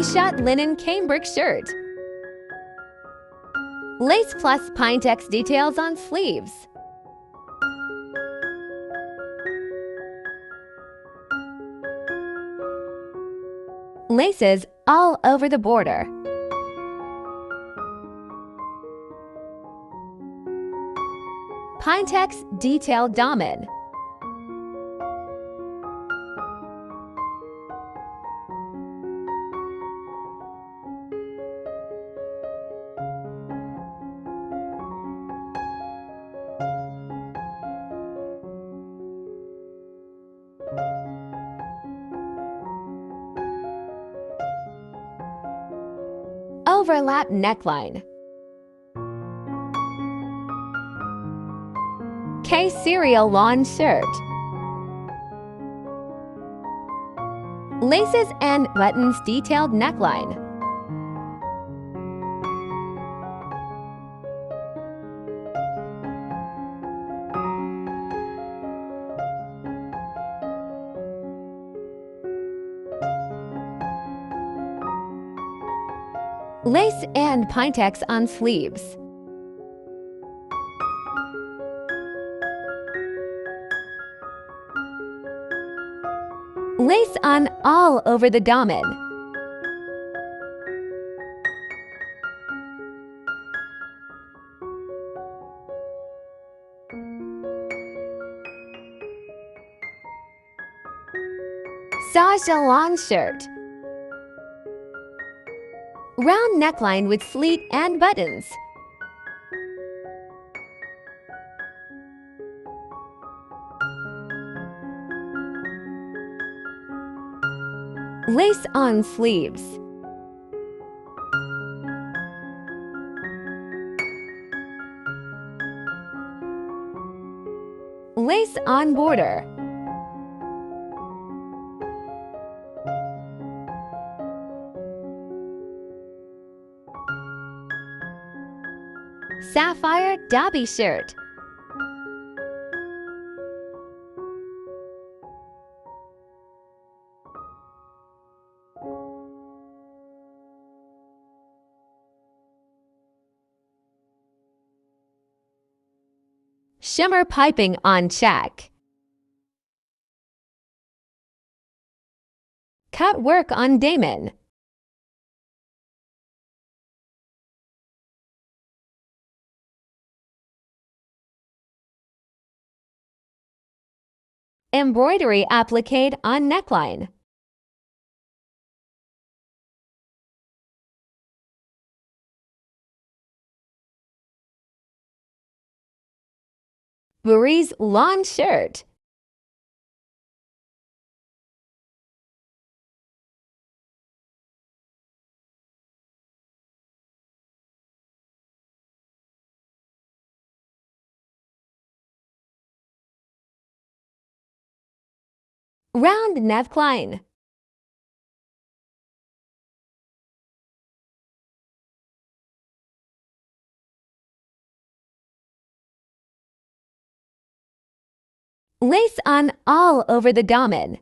Nishat linen cambric shirt. Lace plus Pintex details on sleeves. Laces all over the border. Pintex detailed daman. Overlap neckline. Kayseria lawn shirt. Laces and buttons detailed neckline. Lace and Pintex on sleeves. Lace on all over the daman. Saja lawn shirt. Round neckline with sleeve and buttons. Lace on sleeves. Lace on border. Sapphire dobby shirt. Shimmer piping on check. Cut work on daman. Embroidery appliqued on neckline. Bareeze lawn shirt. Round neckline. Lace on all over the daman.